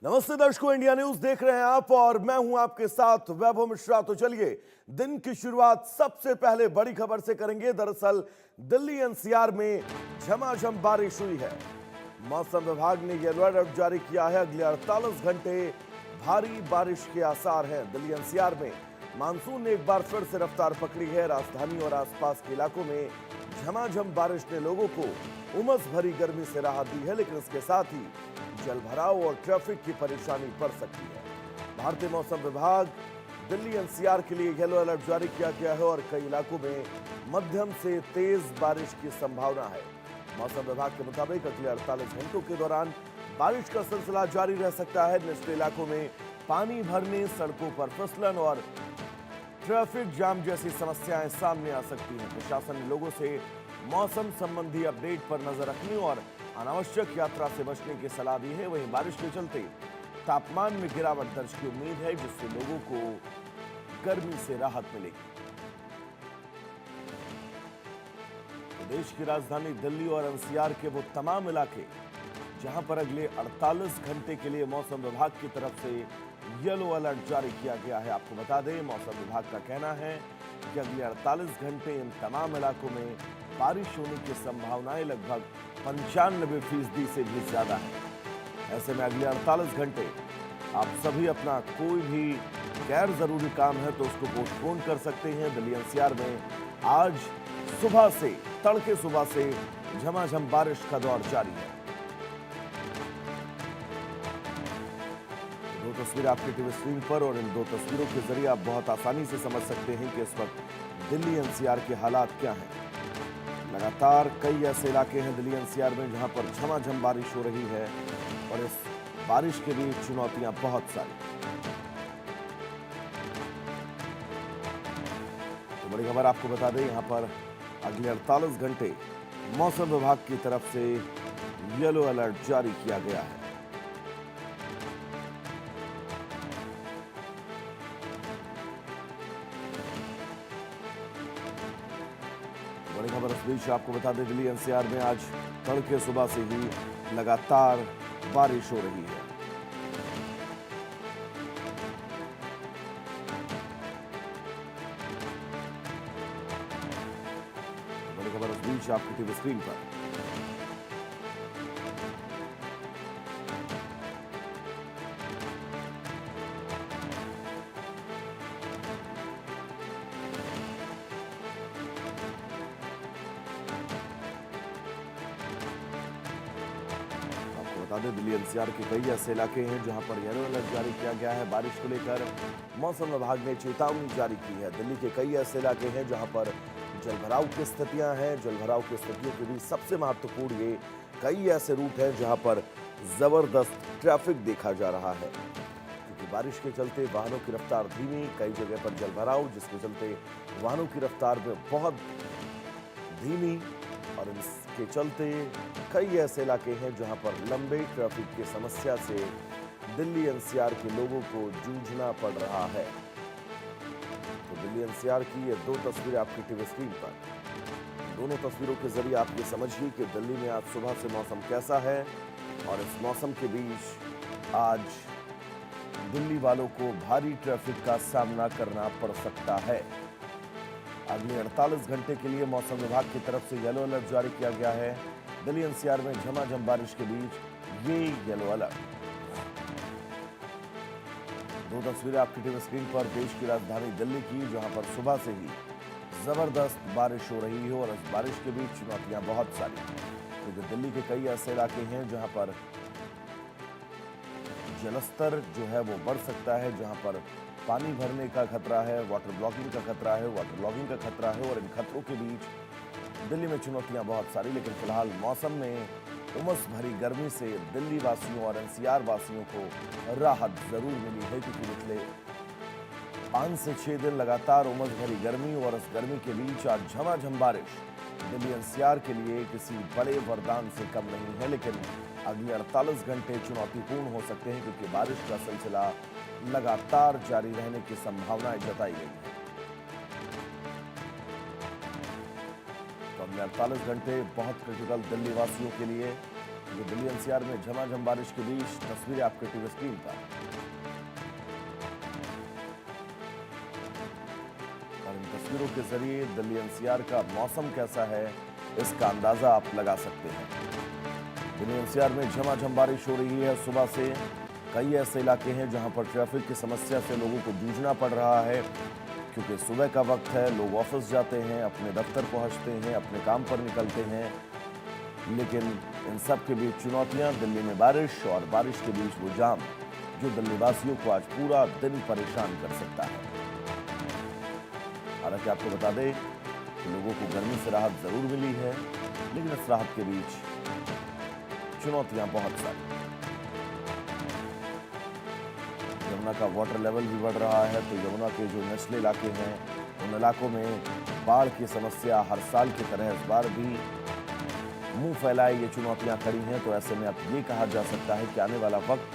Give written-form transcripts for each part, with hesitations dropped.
नमस्ते दर्शकों, India news देख रहे हैं आप और मैं हूं आपके साथ वैभव मिश्रा। तो चलिए दिन की शुरुआत सबसे पहले बड़ी खबर से करेंगे। दरअसल दिल्ली एनसीआर में झमाझम बारिश हुई है। मौसम विभाग ने येलो अलर्ट जारी किया है। अगले 48 घंटे भारी बारिश के आसार हैं। दिल्ली एनसीआर में मानसून ने एक बार फिर से रफ्तार पकड़ी है। राजधानी और आसपास के इलाकों में झमाझम बारिश ने लोगों को उमस भरी गर्मी से राहत दी है, लेकिन इसके साथ ही जलभराव और ट्रैफिक की परेशानी बढ़ सकती है। भारतीय मौसम विभाग दिल्ली एनसीआर के लिए येलो अलर्ट जारी किया गया है और कई इलाकों में मध्यम से तेज बारिश की संभावना है। मौसम विभाग के मुताबिक अगले 48 घंटों के दौरान बारिश का सिलसिला जारी रह सकता है। निचले इलाकों में पानी भरने, सड़कों पर फिसलन और ट्रैफिक जाम जैसी समस्याएं सामने आ सकती हैं। प्रशासन ने लोगों से मौसम संबंधी अपडेट पर नजर रखने और अनावश्यक यात्रा से बचने की सलाह दी है। वहीं बारिश के चलते तापमान में गिरावट दर्ज की उम्मीद है, जिससे लोगों को गर्मी से राहत मिलेगी। प्रदेश की राजधानी दिल्ली और एनसीआर के वो तमाम इलाके जहां पर अगले 48 घंटे के लिए मौसम विभाग की तरफ से येलो अलर्ट जारी किया गया है। आपको बता दें, मौसम विभाग का कहना है कि अगले 48 घंटे इन तमाम इलाकों में बारिश होने की संभावनाएं लगभग 95% से भी ज्यादा है। ऐसे में अगले 48 घंटे आप सभी अपना कोई भी गैर जरूरी काम है तो उसको पोस्टपोन कर सकते हैं। दिल्ली एनसीआर में आज सुबह से, तड़के सुबह से झमाझम बारिश का दौर जारी है। दो तस्वीरें आपके टीवी स्क्रीन पर, और इन दो तस्वीरों के जरिए आप बहुत आसानी से समझ सकते हैं कि इस वक्त दिल्ली एनसीआर के हालात क्या हैं। लगातार कई ऐसे इलाके हैं दिल्ली एनसीआर में जहां पर झमाझम बारिश हो रही है और इस बारिश के बीच चुनौतियां बहुत सारी। तो बड़ी खबर आपको बता दें, यहां पर अगले 48 घंटे मौसम विभाग की तरफ से येलो अलर्ट जारी किया गया है। बड़ी खबर इस बीच आपको बता दें, दिल्ली एनसीआर में आज तड़के सुबह से ही लगातार बारिश हो रही है। बड़ी खबर इस बीच आपकी टीवी स्क्रीन पर। बता दें, दिल्ली एनसीआर के कई ऐसे इलाके हैं जहां पर येलो अलर्ट जारी किया गया है। बारिश को लेकर मौसम विभाग ने चेतावनी जारी की है। दिल्ली के कई ऐसे इलाके हैं जहां पर जलभराव की स्थितियां हैं। जलभराव की स्थितियों के बीच सबसे महत्वपूर्ण ये कई ऐसे रूट हैं जहां पर जबरदस्त ट्रैफिक देखा जा रहा है, क्योंकि बारिश के चलते वाहनों की रफ्तार धीमी, कई जगह पर जलभराव, जिसके चलते वाहनों की रफ्तार में बहुत धीमी, और इसके चलते कई ऐसे इलाके हैं जहां पर लंबे ट्रैफिक की समस्या से दिल्ली एनसीआर के लोगों को जूझना पड़ रहा है। तो दिल्ली एनसीआर की ये दो तस्वीरें आपकी टीवी स्क्रीन पर। दोनों तस्वीरों के जरिए आप ये समझिए कि दिल्ली में आज सुबह से मौसम कैसा है, और इस मौसम के बीच आज दिल्ली वालों को भारी ट्रैफिक का सामना करना पड़ सकता है। अगले 48 घंटे के लिए मौसम विभाग की तरफ से येलो अलर्ट जारी किया गया है। दिल्ली एनसीआर में झमाझम बारिश के बीच ये येलो अलर्ट। दो तस्वीरें आपकी टीवी स्क्रीन पर देश की राजधानी दिल्ली की, जहां पर सुबह से ही जबरदस्त बारिश हो रही है और इस बारिश के बीच चुनौतियां बहुत सारी, क्योंकि दिल्ली के कई ऐसे इलाके हैं जहां पर जलस्तर जो है वो बढ़ सकता है, जहां पर पानी भरने का खतरा है, वाटर ब्लॉकिंग का खतरा है, वाटर लॉगिंग का खतरा है, और इन खतरों के बीच दिल्ली में चुनौतियां बहुत सारी। लेकिन फिलहाल मौसम में उमस भरी गर्मी से दिल्ली वासियों और एनसीआर वासियों को राहत जरूर मिली है, क्योंकि पिछले 5 से 6 दिन लगातार उमस भरी गर्मी और इस गर्मी के बीच आज झमाझम बारिश दिल्ली एनसीआर के लिए किसी बड़े वरदान से कम नहीं है। लेकिन अगले 48 घंटे चुनौतीपूर्ण हो सकते हैं, क्योंकि बारिश का सिलसिला लगातार जारी रहने की संभावनाएं जताई गई है। तो अगले 48 घंटे बहुत क्रिटिकल दिल्ली वासियों के लिए, तो दिल्ली एनसीआर में झमाझम बारिश के बीच तस्वीरें आपके टीवी स्क्रीन पर, और इन तस्वीरों के जरिए दिल्ली एनसीआर का मौसम कैसा है इसका अंदाजा आप लगा सकते हैं। दिल्ली एनसीआर में झमाझम बारिश हो रही है सुबह से। कई ऐसे इलाके हैं जहां पर ट्रैफिक की समस्या से लोगों को जूझना पड़ रहा है, क्योंकि सुबह का वक्त है, लोग ऑफिस जाते हैं, अपने दफ्तर पहुंचते हैं, अपने काम पर निकलते हैं। लेकिन इन सब के बीच चुनौतियां, दिल्ली में बारिश और बारिश के बीच वो जाम जो दिल्ली वासियों को आज पूरा दिन परेशान कर सकता है। हालांकि आपको बता दें कि लोगों को गर्मी से राहत जरूर मिली है, लेकिन इस राहत के बीच चुनौतियां बहुत सारी। यमुना का वाटर लेवल भी बढ़ रहा है, तो यमुना के जो निचले इलाके हैं उन इलाकों में बाढ़ की समस्या हर साल की तरह इस बार भी मुंह फैलाए ये चुनौतियां खड़ी हैं। तो ऐसे में अब ये कहा जा सकता है कि आने वाला वक्त,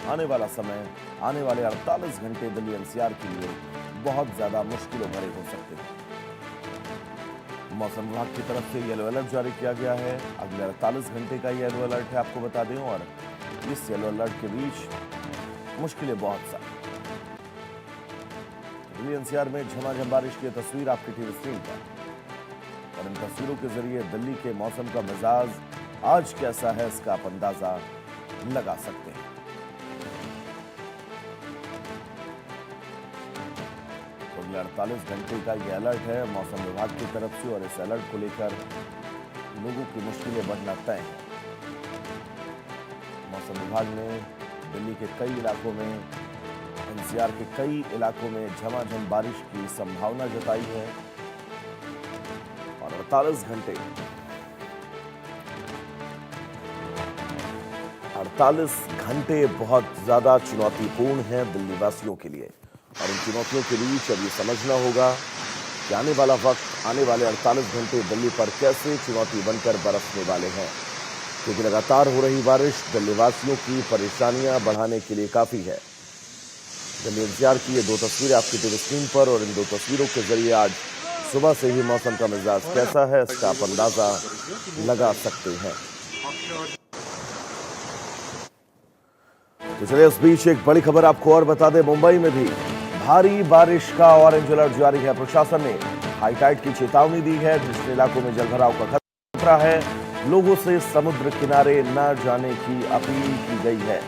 आने वाला समय, आने वाले 48 घंटे दिल्ली एनसीआर के लिए बहुत ज्यादा मुश्किलों भरे हो सकते हैं। मौसम विभाग की तरफ से येलो अलर्ट जारी किया गया है। अगले 48 घंटे का येलो अलर्ट है, आपको बता दें, और इस येलो अलर्ट के बीच मुश्किलें बहुत सारी। दिल्ली एनसीआर में झमाझम बारिश की तस्वीर आपकी टीवी स्क्रीन पर, और इन तस्वीरों के जरिए दिल्ली के मौसम का मिजाज आज कैसा है इसका आप अंदाजा लगा सकते हैं। अगले 48 घंटे का यह अलर्ट है मौसम विभाग की तरफ से, और इस अलर्ट को लेकर लोगों की मुश्किलें बढ़ना तय है। मौसम विभाग ने दिल्ली के कई इलाकों में, एनसीआर के कई इलाकों में झमाझम बारिश की संभावना जताई है, और 48 घंटे बहुत ज्यादा चुनौतीपूर्ण हैं दिल्ली वासियों के लिए। और इन चुनौतियों के बीच अब ये समझना होगा कि आने वाला वक्त, आने वाले 48 घंटे दिल्ली पर कैसे चुनौती बनकर बरसने वाले हैं, क्योंकि लगातार हो रही बारिश दिल्ली वासियों की परेशानियां बढ़ाने के लिए काफी है। दिल्ली एनसीआर की ये दो तस्वीरें आपकी टीवी स्क्रीन पर, और इन दो तस्वीरों के जरिए आज सुबह से ही मौसम का मिजाज कैसा है इसका आप अंदाजा लगा सकते हैं। तो चलिए इस बीच एक बड़ी खबर आपको और बता दें, मुंबई में भी भारी बारिश का ऑरेंज अलर्ट जारी है। प्रशासन ने हाई टाइड की चेतावनी दी है। निचले इलाकों में जलभराव का खतरा है, लोगों से समुद्र किनारे न जाने की अपील की गई है।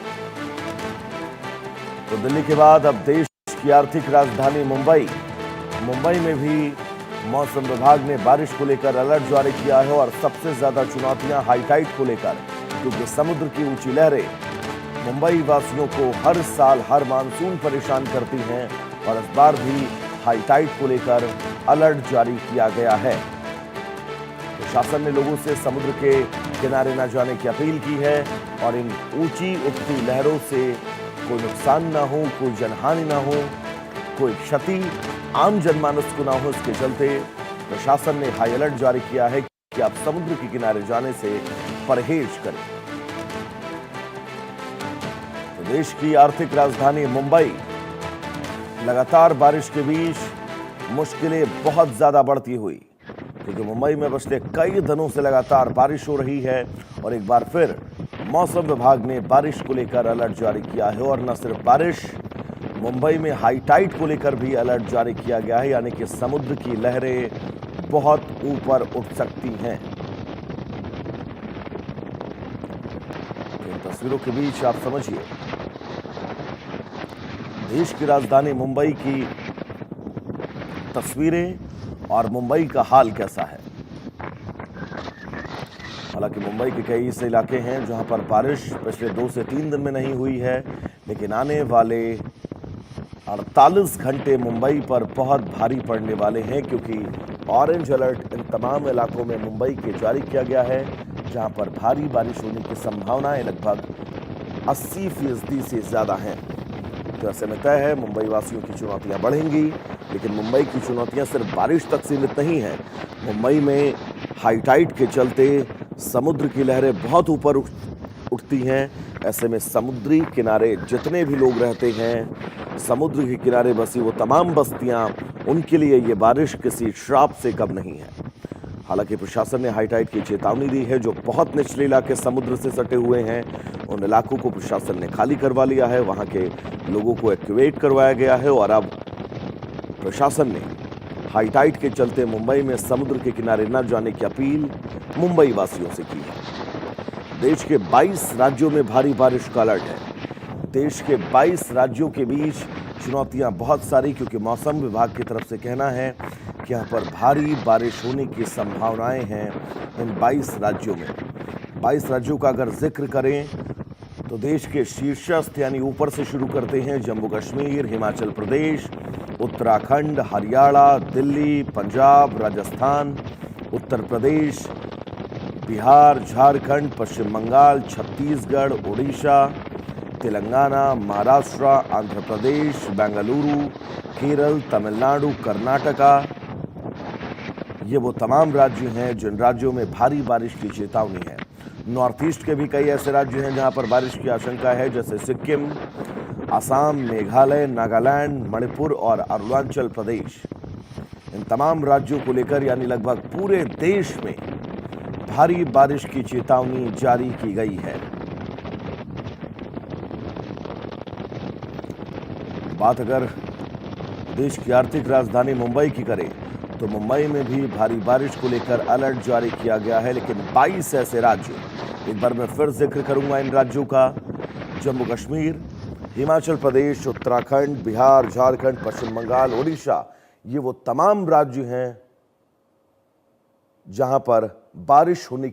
तो दिल्ली के बाद अब देश की आर्थिक राजधानी मुंबई में भी मौसम विभाग ने बारिश को लेकर अलर्ट जारी किया है, और सबसे ज्यादा चुनौतियां हाई टाइड को लेकर, क्योंकि समुद्र की ऊंची लहरें मुंबई वासियों को हर साल, हर मानसून परेशान करती हैं, और इस बार भी हाई टाइड को लेकर अलर्ट जारी किया गया है। प्रशासन ने लोगों से समुद्र के किनारे न जाने की अपील की है, और इन ऊंची उठती लहरों से कोई नुकसान ना हो, कोई जनहानि ना हो, कोई क्षति आम जनमानस को ना हो, इसके चलते प्रशासन ने हाई अलर्ट जारी किया है कि आप समुद्र के किनारे जाने से परहेज करें। तो देश की आर्थिक राजधानी मुंबई लगातार बारिश के बीच मुश्किलें बहुत ज्यादा बढ़ती हुई, क्योंकि मुंबई में पिछले कई दिनों से लगातार बारिश हो रही है, और एक बार फिर मौसम विभाग ने बारिश को लेकर अलर्ट जारी किया है। और न सिर्फ बारिश, मुंबई में हाई टाइड को लेकर भी अलर्ट जारी किया गया है, यानी कि समुद्र की लहरें बहुत ऊपर उठ सकती हैं। इन तस्वीरों के बीच आप समझिए देश की राजधानी मुंबई की तस्वीरें और मुंबई का हाल कैसा है। हालांकि मुंबई के कई ऐसे इलाके हैं जहां पर बारिश पिछले 2 से 3 दिन में नहीं हुई है, लेकिन आने वाले 48 घंटे मुंबई पर बहुत भारी पड़ने वाले हैं, क्योंकि ऑरेंज अलर्ट इन तमाम इलाकों में मुंबई के जारी किया गया है, जहां पर भारी बारिश होने की संभावनाएं लगभग 80% से ज्यादा हैं। तो ऐसे में तय है मुंबई वासियों की चुनौतियां बढ़ेंगी, लेकिन मुंबई की चुनौतियां सिर्फ बारिश तक सीमित नहीं है। मुंबई में हाई टाइड के चलते समुद्र की लहरें बहुत ऊपर उठती हैं। ऐसे में समुद्री किनारे जितने भी लोग रहते हैं, समुद्र के किनारे बसी वो तमाम बस्तियां, उनके लिए ये बारिश किसी श्राप से कम नहीं है। हालांकि प्रशासन ने हाई टाइड की चेतावनी दी है। जो बहुत निचले इलाके समुद्र से सटे हुए हैं उन इलाकों को प्रशासन ने खाली करवा लिया है, वहां के लोगों को इवैक्यूएट करवाया गया है और अब प्रशासन ने हाई टाइड के चलते मुंबई में समुद्र के किनारे न जाने की अपील मुंबई वासियों से की है। देश के 22 राज्यों में भारी बारिश का अलर्ट है। देश के 22 राज्यों के बीच चुनौतियां बहुत सारी, क्योंकि मौसम विभाग की तरफ से कहना है कि यहां पर भारी बारिश होने की संभावनाएं हैं इन 22 राज्यों में। 22 राज्यों का अगर जिक्र करें तो देश के शीर्षस्थ यानी ऊपर से शुरू करते हैं जम्मू कश्मीर, हिमाचल प्रदेश, उत्तराखंड, हरियाणा, दिल्ली, पंजाब, राजस्थान, उत्तर प्रदेश, बिहार, झारखंड, पश्चिम बंगाल, छत्तीसगढ़, उड़ीसा, तेलंगाना, महाराष्ट्र, आंध्र प्रदेश, बेंगलुरु, केरल, तमिलनाडु, कर्नाटका। ये वो तमाम राज्य हैं जिन राज्यों में भारी बारिश की चेतावनी है। नॉर्थ ईस्ट के भी कई ऐसे राज्य हैं जहां पर बारिश की आशंका है, जैसे सिक्किम, असम, मेघालय, नागालैंड, मणिपुर और अरुणाचल प्रदेश। इन तमाम राज्यों को लेकर यानी लगभग पूरे देश में भारी बारिश की चेतावनी जारी की गई है। बात अगर देश की आर्थिक राजधानी मुंबई की करें तो मुंबई में भी भारी बारिश को लेकर अलर्ट जारी किया गया है, लेकिन 22 ऐसे राज्य, एक बार मैं फिर जिक्र करूंगा इन राज्यों का, जम्मू कश्मीर, हिमाचल प्रदेश, उत्तराखंड, बिहार, झारखंड, पश्चिम बंगाल, उड़ीसा, ये वो तमाम राज्य हैं जहां पर बारिश होने